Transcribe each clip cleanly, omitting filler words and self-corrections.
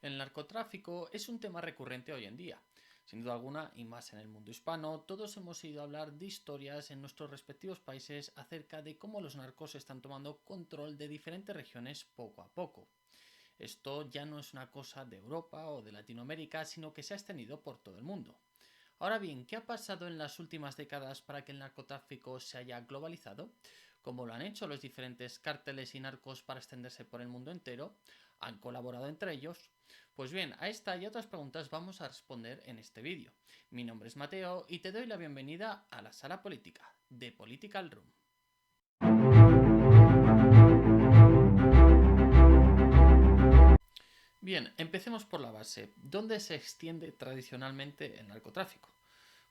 El narcotráfico es un tema recurrente hoy en día. Sin duda alguna, y más en el mundo hispano, todos hemos oído hablar de historias en nuestros respectivos países acerca de cómo los narcos están tomando control de diferentes regiones poco a poco. Esto ya no es una cosa de Europa o de Latinoamérica, sino que se ha extendido por todo el mundo. Ahora bien, ¿qué ha pasado en las últimas décadas para que el narcotráfico se haya globalizado? ¿Cómo lo han hecho los diferentes cárteles y narcos para extenderse por el mundo entero? ¿Han colaborado entre ellos? Pues bien, a esta y otras preguntas vamos a responder en este vídeo. Mi nombre es Mateo y te doy la bienvenida a la sala política de Political Room. Bien, empecemos por la base. ¿Dónde se extiende tradicionalmente el narcotráfico?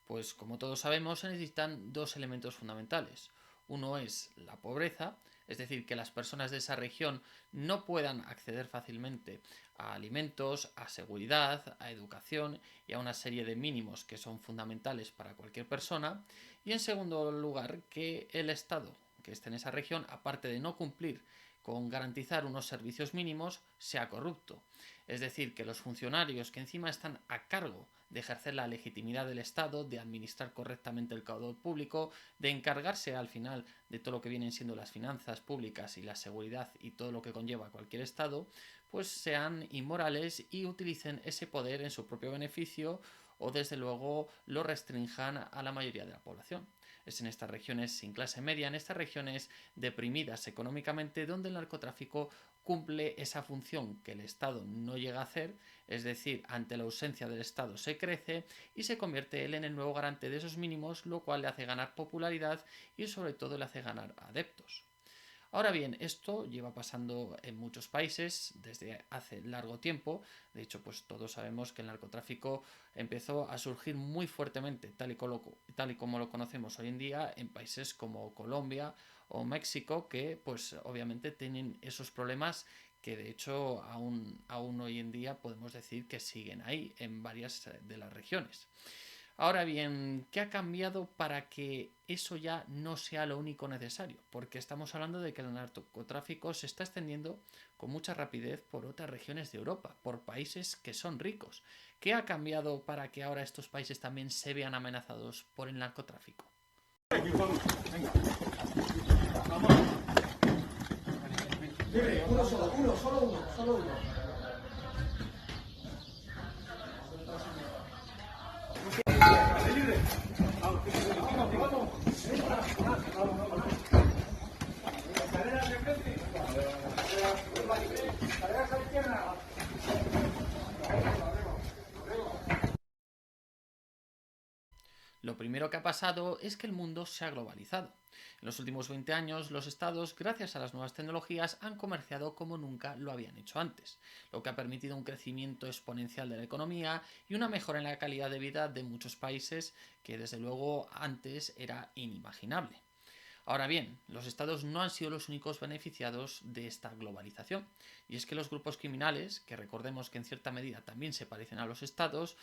Pues como todos sabemos se necesitan dos elementos fundamentales. Uno es la pobreza, es decir, que las personas de esa región no puedan acceder fácilmente a alimentos, a seguridad, a educación y a una serie de mínimos que son fundamentales para cualquier persona. Y en segundo lugar, que el Estado que esté en esa región, aparte de no cumplir con garantizar unos servicios mínimos, sea corrupto. Es decir, que los funcionarios que encima están a cargo de ejercer la legitimidad del Estado, de administrar correctamente el caudal público, de encargarse al final de todo lo que vienen siendo las finanzas públicas y la seguridad y todo lo que conlleva cualquier Estado, pues sean inmorales y utilicen ese poder en su propio beneficio o desde luego lo restrinjan a la mayoría de la población. Es en estas regiones sin clase media, en estas regiones deprimidas económicamente, donde el narcotráfico cumple esa función que el Estado no llega a hacer, es decir, ante la ausencia del Estado se crece y se convierte él en el nuevo garante de esos mínimos, lo cual le hace ganar popularidad y sobre todo le hace ganar adeptos. Ahora bien, esto lleva pasando en muchos países desde hace largo tiempo. De hecho, pues todos sabemos que el narcotráfico empezó a surgir muy fuertemente, tal y como lo conocemos hoy en día, en países como Colombia o México, que pues obviamente tienen esos problemas que de hecho aún hoy en día podemos decir que siguen ahí en varias de las regiones. Ahora bien, ¿qué ha cambiado para que eso ya no sea lo único necesario? Porque estamos hablando de que el narcotráfico se está extendiendo con mucha rapidez por otras regiones de Europa, por países que son ricos. ¿Qué ha cambiado para que ahora estos países también se vean amenazados por el narcotráfico? Solo uno. Lo primero que ha pasado es que el mundo se ha globalizado. En los últimos 20 años, los estados, gracias a las nuevas tecnologías, han comerciado como nunca lo habían hecho antes, lo que ha permitido un crecimiento exponencial de la economía y una mejora en la calidad de vida de muchos países que desde luego antes era inimaginable. Ahora bien, los estados no han sido los únicos beneficiados de esta globalización, y es que los grupos criminales, que recordemos que en cierta medida también se parecen a los estados,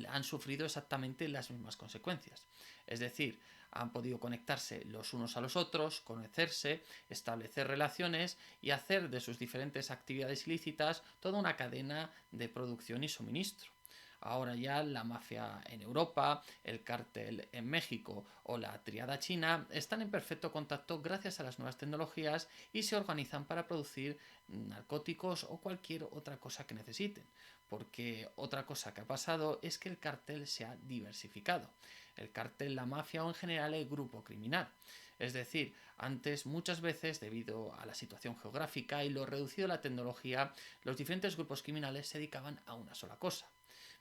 han sufrido exactamente las mismas consecuencias. Es decir, han podido conectarse los unos a los otros, conocerse, establecer relaciones y hacer de sus diferentes actividades ilícitas toda una cadena de producción y suministro. Ahora ya la mafia en Europa, el cártel en México o la triada china están en perfecto contacto gracias a las nuevas tecnologías y se organizan para producir narcóticos o cualquier otra cosa que necesiten. Porque otra cosa que ha pasado es que el cártel se ha diversificado. El cártel, la mafia o en general el grupo criminal. Es decir, antes muchas veces, debido a la situación geográfica y lo reducido de la tecnología, los diferentes grupos criminales se dedicaban a una sola cosa.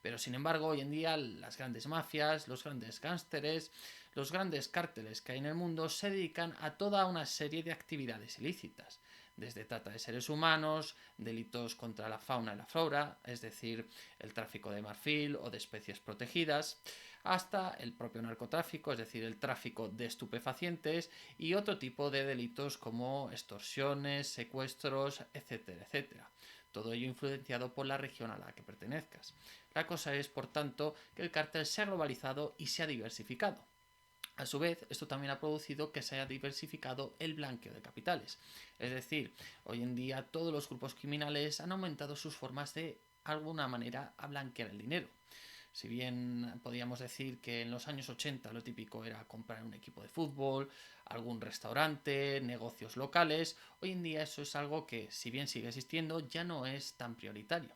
Pero sin embargo, hoy en día las grandes mafias, los grandes gánsteres, los grandes cárteles que hay en el mundo se dedican a toda una serie de actividades ilícitas, desde trata de seres humanos, delitos contra la fauna y la flora, es decir, el tráfico de marfil o de especies protegidas, hasta el propio narcotráfico, es decir, el tráfico de estupefacientes y otro tipo de delitos como extorsiones, secuestros, etcétera, etcétera. Todo ello influenciado por la región a la que pertenezcas. La cosa es, por tanto, que el cártel se ha globalizado y se ha diversificado. A su vez, esto también ha producido que se haya diversificado el blanqueo de capitales. Es decir, hoy en día todos los grupos criminales han aumentado sus formas de alguna manera a blanquear el dinero. Si bien podíamos decir que en los años 80 lo típico era comprar un equipo de fútbol, algún restaurante, negocios locales, hoy en día eso es algo que, si bien sigue existiendo, ya no es tan prioritario.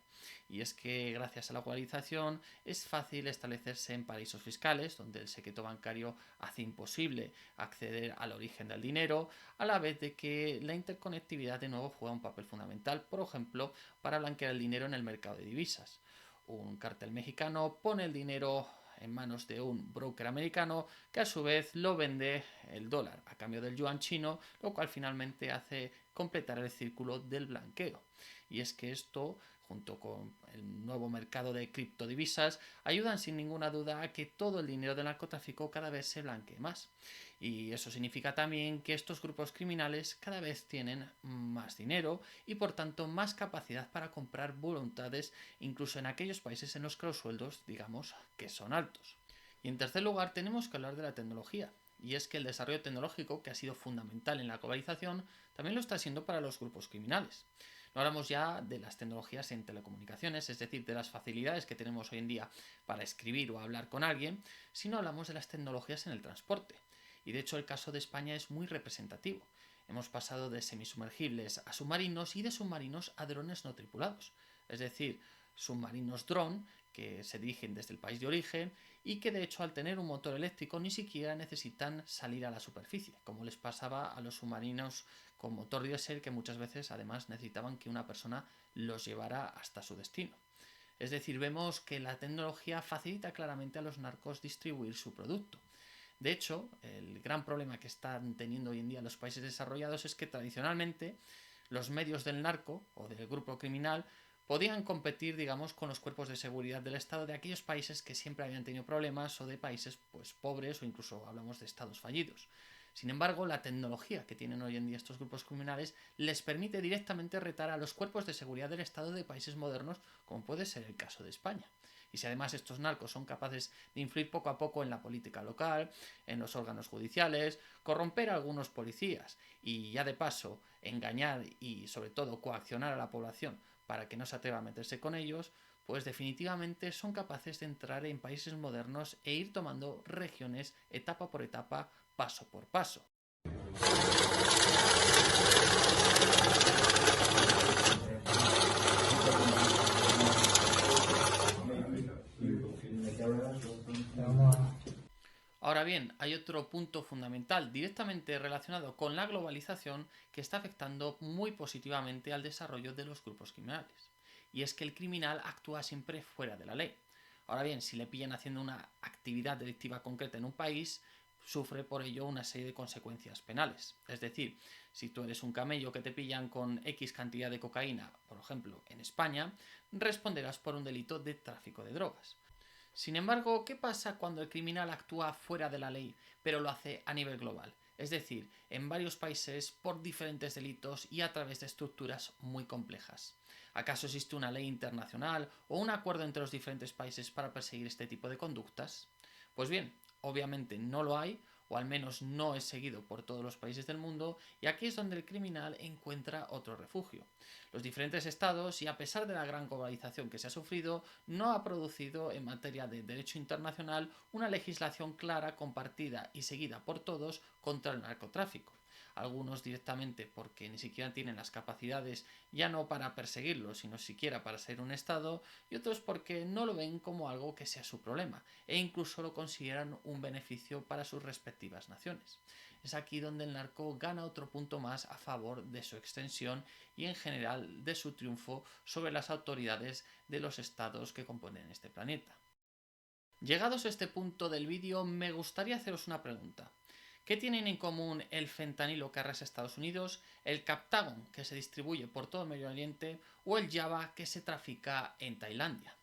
Y es que gracias a la globalización es fácil establecerse en paraísos fiscales, donde el secreto bancario hace imposible acceder al origen del dinero, a la vez de que la interconectividad de nuevo juega un papel fundamental, por ejemplo, para blanquear el dinero en el mercado de divisas. Un cartel mexicano pone el dinero en manos de un broker americano que a su vez lo vende el dólar a cambio del yuan chino, lo cual finalmente hace completar el círculo del blanqueo. Y es que esto, junto con el nuevo mercado de criptodivisas, ayudan sin ninguna duda a que todo el dinero del narcotráfico cada vez se blanquee más. Y eso significa también que estos grupos criminales cada vez tienen más dinero y por tanto más capacidad para comprar voluntades incluso en aquellos países en los que los sueldos, digamos, que son altos. Y en tercer lugar tenemos que hablar de la tecnología. Y es que el desarrollo tecnológico, que ha sido fundamental en la globalización, también lo está siendo para los grupos criminales. No hablamos ya de las tecnologías en telecomunicaciones, es decir, de las facilidades que tenemos hoy en día para escribir o hablar con alguien, sino hablamos de las tecnologías en el transporte. Y de hecho el caso de España es muy representativo. Hemos pasado de semisumergibles a submarinos y de submarinos a drones no tripulados. Es decir, submarinos dron que se dirigen desde el país de origen y que de hecho al tener un motor eléctrico ni siquiera necesitan salir a la superficie, como les pasaba a los submarinos con motor diésel que muchas veces además necesitaban que una persona los llevara hasta su destino. Es decir, vemos que la tecnología facilita claramente a los narcos distribuir su producto. De hecho, el gran problema que están teniendo hoy en día los países desarrollados es que tradicionalmente los medios del narco o del grupo criminal podían competir, digamos, con los cuerpos de seguridad del Estado de aquellos países que siempre habían tenido problemas o de países pues pobres o incluso hablamos de estados fallidos. Sin embargo, la tecnología que tienen hoy en día estos grupos criminales les permite directamente retar a los cuerpos de seguridad del Estado de países modernos, como puede ser el caso de España. Y si además estos narcos son capaces de influir poco a poco en la política local, en los órganos judiciales, corromper a algunos policías y ya de paso engañar y sobre todo coaccionar a la población para que no se atreva a meterse con ellos, pues definitivamente son capaces de entrar en países modernos e ir tomando regiones etapa por etapa, paso por paso. Ahora bien, hay otro punto fundamental directamente relacionado con la globalización que está afectando muy positivamente al desarrollo de los grupos criminales. Y es que el criminal actúa siempre fuera de la ley. Ahora bien, si le pillan haciendo una actividad delictiva concreta en un país, sufre por ello una serie de consecuencias penales. Es decir, si tú eres un camello que te pillan con X cantidad de cocaína, por ejemplo, en España, responderás por un delito de tráfico de drogas. Sin embargo, ¿qué pasa cuando el criminal actúa fuera de la ley, pero lo hace a nivel global? Es decir, en varios países por diferentes delitos y a través de estructuras muy complejas. ¿Acaso existe una ley internacional o un acuerdo entre los diferentes países para perseguir este tipo de conductas? Pues bien, obviamente no lo hay, o al menos no es seguido por todos los países del mundo, y aquí es donde el criminal encuentra otro refugio. Los diferentes estados, y a pesar de la gran globalización que se ha sufrido, no ha producido en materia de derecho internacional una legislación clara, compartida y seguida por todos contra el narcotráfico. Algunos directamente porque ni siquiera tienen las capacidades ya no para perseguirlo, sino siquiera para ser un Estado, y otros porque no lo ven como algo que sea su problema, e incluso lo consideran un beneficio para sus respectivas naciones. Es aquí donde el narco gana otro punto más a favor de su extensión y en general de su triunfo sobre las autoridades de los estados que componen este planeta. Llegados a este punto del vídeo, me gustaría haceros una pregunta. ¿Qué tienen en común el fentanilo que arrasa Estados Unidos, el Captagon que se distribuye por todo el Medio Oriente o el Java que se trafica en Tailandia?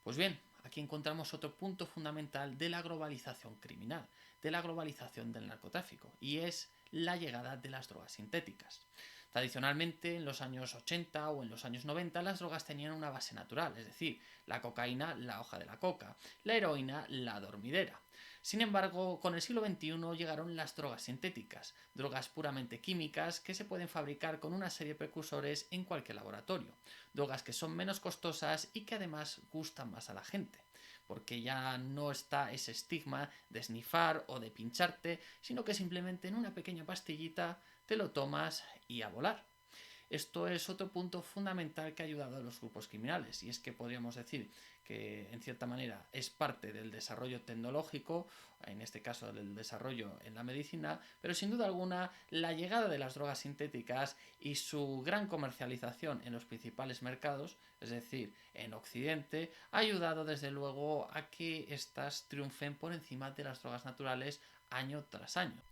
Pues bien, aquí encontramos otro punto fundamental de la globalización criminal, de la globalización del narcotráfico, y es la llegada de las drogas sintéticas. Tradicionalmente, en los años 80 o en los años 90, las drogas tenían una base natural, es decir, la cocaína, la hoja de la coca, la heroína, la dormidera. Sin embargo, con el siglo XXI llegaron las drogas sintéticas, drogas puramente químicas que se pueden fabricar con una serie de precursores en cualquier laboratorio, drogas que son menos costosas y que además gustan más a la gente, porque ya no está ese estigma de snifar o de pincharte, sino que simplemente en una pequeña pastillita te lo tomas y a volar. Esto es otro punto fundamental que ha ayudado a los grupos criminales, y es que podríamos decir que en cierta manera es parte del desarrollo tecnológico, en este caso del desarrollo en la medicina, pero sin duda alguna la llegada de las drogas sintéticas y su gran comercialización en los principales mercados, es decir, en Occidente, ha ayudado desde luego a que éstas triunfen por encima de las drogas naturales año tras año.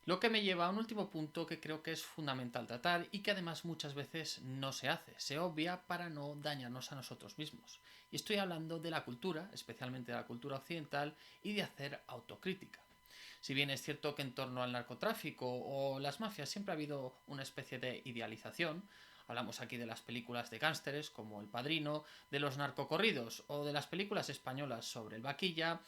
Lo que me lleva a un último punto que creo que es fundamental tratar y que además muchas veces no se hace, se obvia para no dañarnos a nosotros mismos. Y estoy hablando de la cultura, especialmente de la cultura occidental, y de hacer autocrítica. Si bien es cierto que en torno al narcotráfico o las mafias siempre ha habido una especie de idealización, hablamos aquí de las películas de gángsteres como El Padrino, de los narcocorridos o de las películas españolas sobre el vaquilla,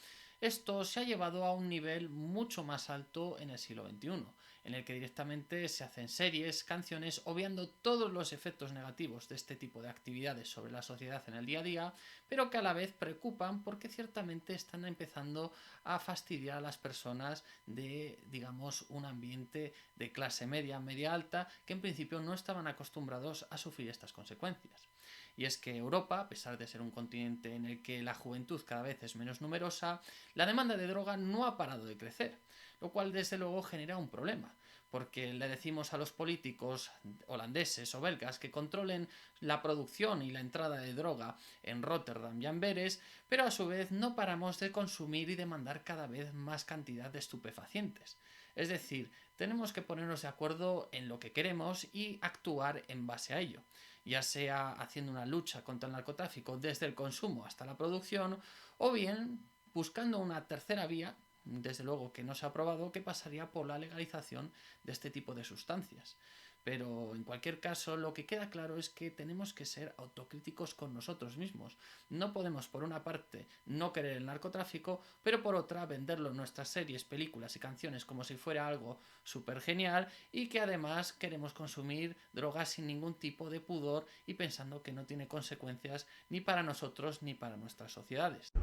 esto se ha llevado a un nivel mucho más alto en el siglo XXI, en el que directamente se hacen series, canciones, obviando todos los efectos negativos de este tipo de actividades sobre la sociedad en el día a día, pero que a la vez preocupan porque ciertamente están empezando a fastidiar a las personas de, digamos, un ambiente de clase media, media alta, que en principio no estaban acostumbrados a sufrir estas consecuencias. Y es que Europa, a pesar de ser un continente en el que la juventud cada vez es menos numerosa, la demanda de droga no ha parado de crecer, lo cual desde luego genera un problema, porque le decimos a los políticos holandeses o belgas que controlen la producción y la entrada de droga en Rotterdam y Amberes, pero a su vez no paramos de consumir y demandar cada vez más cantidad de estupefacientes. Es decir, tenemos que ponernos de acuerdo en lo que queremos y actuar en base a ello, ya sea haciendo una lucha contra el narcotráfico desde el consumo hasta la producción, o bien buscando una tercera vía, desde luego que no se ha aprobado, que pasaría por la legalización de este tipo de sustancias. Pero en cualquier caso, lo que queda claro es que tenemos que ser autocríticos con nosotros mismos. No podemos, por una parte, no querer el narcotráfico, pero por otra, venderlo en nuestras series, películas y canciones como si fuera algo súper genial y que además queremos consumir drogas sin ningún tipo de pudor y pensando que no tiene consecuencias ni para nosotros ni para nuestras sociedades.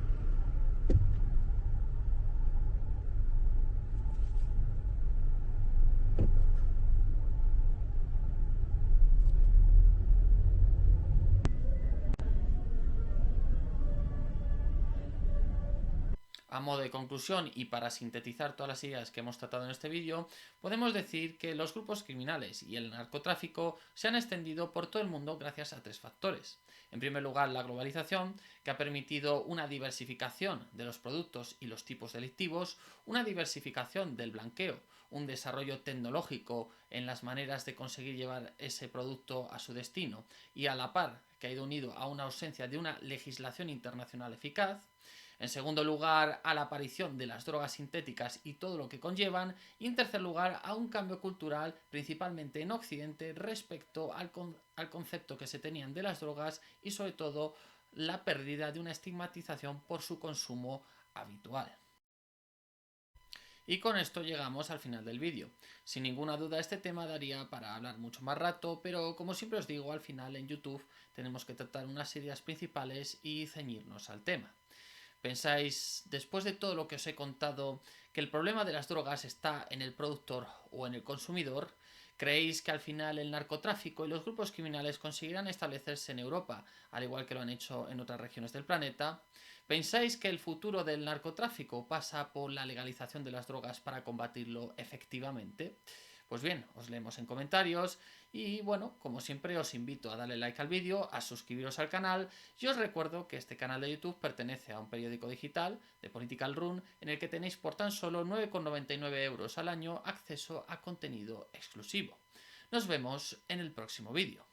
A modo de conclusión y para sintetizar todas las ideas que hemos tratado en este vídeo, podemos decir que los grupos criminales y el narcotráfico se han extendido por todo el mundo gracias a tres factores. En primer lugar, la globalización, que ha permitido una diversificación de los productos y los tipos delictivos, una diversificación del blanqueo, un desarrollo tecnológico en las maneras de conseguir llevar ese producto a su destino y a la par que ha ido unido a una ausencia de una legislación internacional eficaz. En segundo lugar, a la aparición de las drogas sintéticas y todo lo que conllevan. Y en tercer lugar, a un cambio cultural, principalmente en Occidente, respecto al concepto que se tenían de las drogas y sobre todo la pérdida de una estigmatización por su consumo habitual. Y con esto llegamos al final del vídeo. Sin ninguna duda este tema daría para hablar mucho más rato, pero como siempre os digo, al final en YouTube tenemos que tratar unas ideas principales y ceñirnos al tema. ¿Pensáis, después de todo lo que os he contado, que el problema de las drogas está en el productor o en el consumidor? ¿Creéis que al final el narcotráfico y los grupos criminales conseguirán establecerse en Europa, al igual que lo han hecho en otras regiones del planeta? ¿Pensáis que el futuro del narcotráfico pasa por la legalización de las drogas para combatirlo efectivamente? Pues bien, os leemos en comentarios y bueno, como siempre os invito a darle like al vídeo, a suscribiros al canal y os recuerdo que este canal de YouTube pertenece a un periódico digital de Political Run en el que tenéis por tan solo 9,99 € al año acceso a contenido exclusivo. Nos vemos en el próximo vídeo.